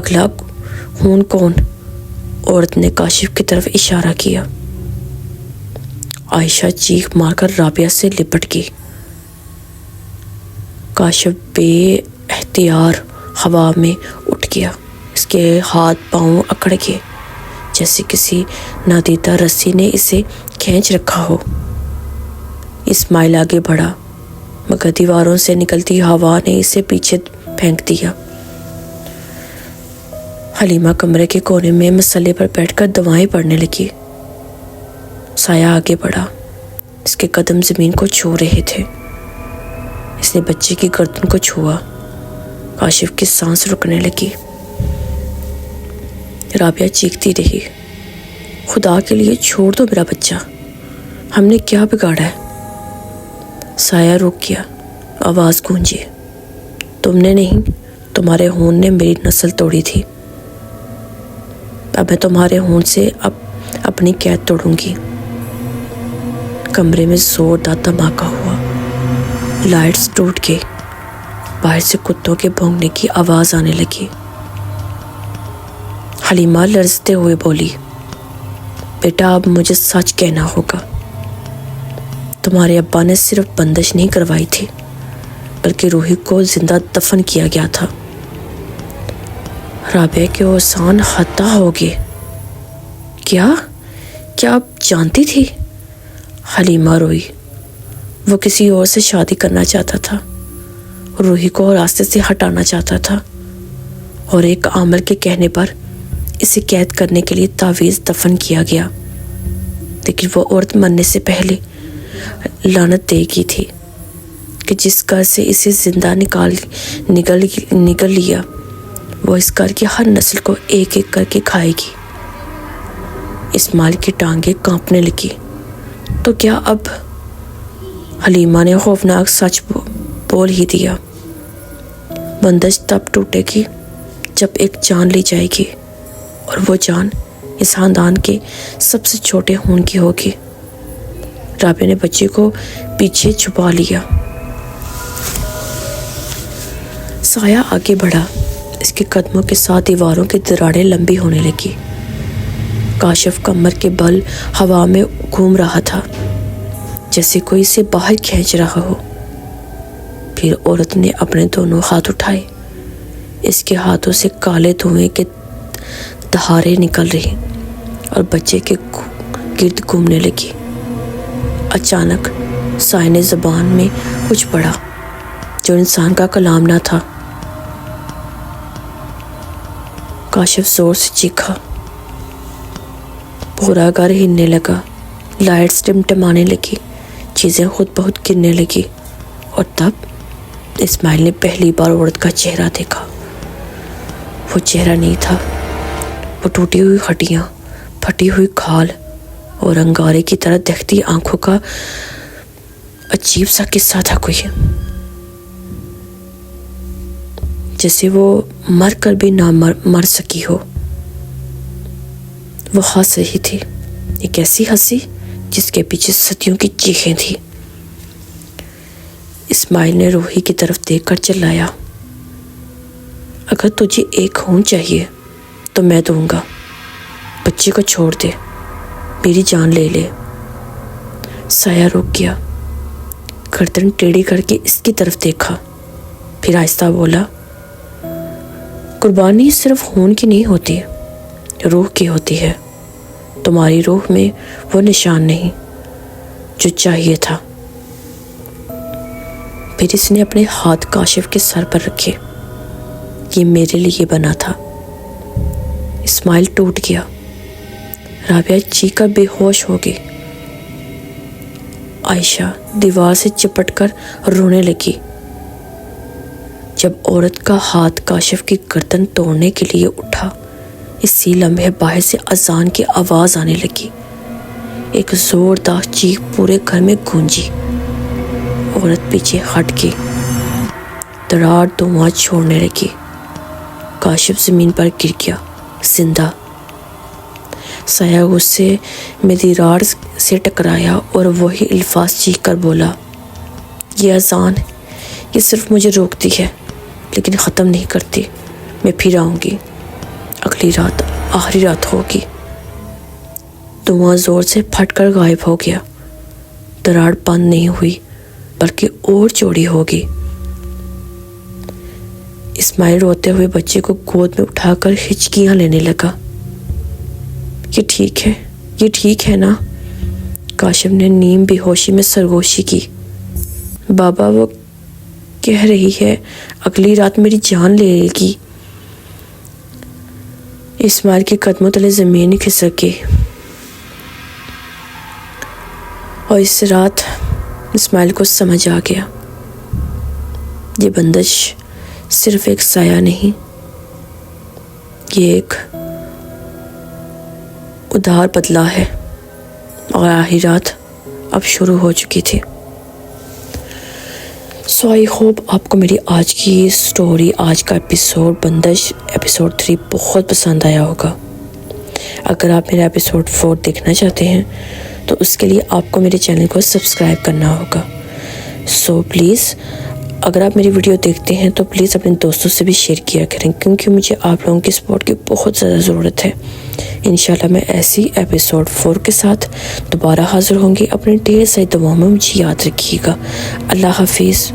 اگلا خون کون؟ عورت نے کاشف کی طرف اشارہ کیا۔ عائشہ چیخ مار کر رابعہ سے لپٹ گئی۔ کاشف بے اختیار ہوا میں اٹھ گیا۔ اس کے ہاتھ پاؤں اکڑ گئے جیسے کسی نادیدہ رسی نے اسے کھینچ رکھا ہو۔ اسماعیل آگے بڑھا مگر دیواروں سے نکلتی ہوا نے اسے پیچھے پھینک دیا۔ حلیمہ کمرے کے کونے میں مسلے پر بیٹھ کر دعائیں پڑھنے لگی۔ سایہ آگے بڑھا، اس کے قدم زمین کو چھو رہے تھے۔ اس نے بچے کی گردن کو چھوا۔ کاشف کی سانس رکنے لگی۔ رابعہ چیختی رہی، خدا کے لیے چھوڑ دو میرا بچہ، ہم نے کیا بگاڑا ہے؟ سایہ رک گیا۔ آواز گونجی، تم نے نہیں، تمہارے ہون نے میری نسل توڑی تھی، اب میں تمہارے ہون سے اپنی قید توڑوں گی۔ کمرے میں زوردار دھماکہ ہوا، لائٹس ٹوٹ گئی، باہر سے کتوں کے بھونکنے کی آواز آنے لگی۔ حلیمہ لرزتے ہوئے بولی، بیٹا اب مجھے سچ کہنا ہوگا، تمہارے ابا نے صرف بندش نہیں کروائی تھی بلکہ روحی کو زندہ دفن کیا گیا تھا۔ رابعہ کے اوسان حتی ہو گئے۔ کیا آپ جانتی تھی؟ حلیمہ روئی۔ وہ کسی اور سے شادی کرنا چاہتا تھا، روحی کو راستے سے ہٹانا چاہتا تھا، اور ایک عامل کے کہنے پر اسے قید کرنے کے لیے تعویذ دفن کیا گیا۔ لیکن وہ عورت مرنے سے پہلے لعنت دے گئی تھی کہ جس گھر سے اسے زندہ نگل لیا وہ اس گھر کی ہر نسل کو ایک ایک کر کے کھائے گی۔ اسماعیل کی ٹانگیں کانپنے لگی۔ تو کیا اب؟ حلیمہ نے خوفناک سچ بول ہی دیا، بندش تب ٹوٹے گی جب ایک جان لی جائے گی، اور وہ جان اس خاندان کے سب سے چھوٹے خون کی ہوگی۔ رابعہ نے بچے کو پیچھے چھپا لیا۔ سایہ آگے بڑھا، اس کے قدموں کے ساتھ دیواروں کی دراڑیں لمبی ہونے لگی۔ کاشف کمر کے بل ہوا میں گھوم رہا تھا جیسے کوئی اسے باہر کھینچ رہا ہو۔ پھر عورت نے اپنے دونوں ہاتھ اٹھائے، اس کے ہاتھوں سے کالے دھوئیں کے دھارے نکل رہی اور بچے کے گرد گھومنے لگی۔ اچانک سایہ نے زبان میں کچھ پڑھا جو انسان کا کلام نہ تھا۔ کاشف زور سے چیخا، پورا گھر ہلنے لگا، لائٹس ٹمٹمانے لگی، چیزیں خود بخود گرنے لگی، اور تب اسماعیل نے پہلی بار عورت کا چہرہ دیکھا۔ وہ چہرہ نہیں تھا، وہ ٹوٹی ہوئی ہڈیاں، پھٹی ہوئی کھال اور انگارے کی طرح دکھتی آنکھوں کا عجیب سا قصہ تھا کوئی، جیسے وہ مر کر بھی نہ مر سکی ہو۔ وہ ہنس رہی تھی، ایک ایسی ہنسی جس کے پیچھے صدیوں کی چیخیں تھیں۔ اسماعیل نے روحی کی طرف دیکھ کر چلایا، اگر تجھے ایک خون چاہیے تو میں دوں گا، بچے کو چھوڑ دے، میری جان لے لے۔ سایہ رک گیا، گردن ٹیڑھی کر کے اس کی طرف دیکھا، پھر آہستہ بولا، قربانی صرف خون کی نہیں ہوتی، روح کی ہوتی ہے۔ تمہاری روح میں وہ نشان نہیں جو چاہیے تھا۔ پھر اس نے اپنے ہاتھ کاشف کے سر پر رکھے، یہ میرے لیے بنا تھا۔ اسماعیل ٹوٹ گیا، رابعہ چیخ کر بے ہوش ہو گئی۔ عائشہ دیوار سے چپٹ کر رونے لگی۔ جب عورت کا ہاتھ کاشف کی گردن توڑنے کے لیے اٹھا، اسی لمحے باہر سے اذان کی آواز آنے لگی۔ ایک زوردار چیخ پورے گھر میں گونجی۔ عورت پیچھے ہٹ گئی، دراڑ دھواں چھوڑنے لگی۔ کاشف زمین پر گر گیا، زندہ۔ سایہ غصے میں دیوار سے ٹکرایا اور وہی الفاظ چیخ کر بولا، یہ اذان، یہ صرف مجھے روکتی ہے لیکن ختم نہیں کرتی، میں پھر آؤں گی، اگلی رات آخری رات ہوگی۔ دھواں زور سے پھٹ کر غائب ہو گیا۔ دراڑ بند نہیں ہوئی بلکہ اور چوڑی ہوگی۔ اسماعیل روتے ہوئے بچے کو گود میں اٹھا کر ہچکیاں لینے لگا۔ یہ ٹھیک ہے نا؟ کاشف نے نیم بے ہوشی میں سرگوشی کی۔ بابا وہ کہہ رہی ہے اگلی رات میری جان لے لے گی۔ اسماعیل کے قدموں تلے زمین کھسک گئی، اور اس رات اسماعیل کو سمجھ آ گیا یہ بندش صرف ایک سایہ نہیں، یہ ایک ادھار بدلہ ہے، اور آخری رات اب شروع ہو چکی تھی۔ سو آئی ہوپ آپ کو میری آج کی سٹوری، آج کا ایپیسوڈ بندش ایپیسوڈ 3 بہت پسند آیا ہوگا۔ اگر آپ میرا ایپیسوڈ 4 دیکھنا چاہتے ہیں تو اس کے لیے آپ کو میرے چینل کو سبسکرائب کرنا ہوگا۔ سو پلیز اگر آپ میری ویڈیو دیکھتے ہیں تو پلیز اپنے دوستوں سے بھی شیئر کیا کریں، کیونکہ مجھے آپ لوگوں کی سپورٹ کی بہت زیادہ ضرورت ہے۔ انشاءاللہ میں ایسی ایپیسوڈ 4 کے ساتھ دوبارہ حاضر ہوں گی۔ اپنے ڈھیر ساری دعاؤں میں مجھے یاد رکھیے گا۔ اللہ حافظ۔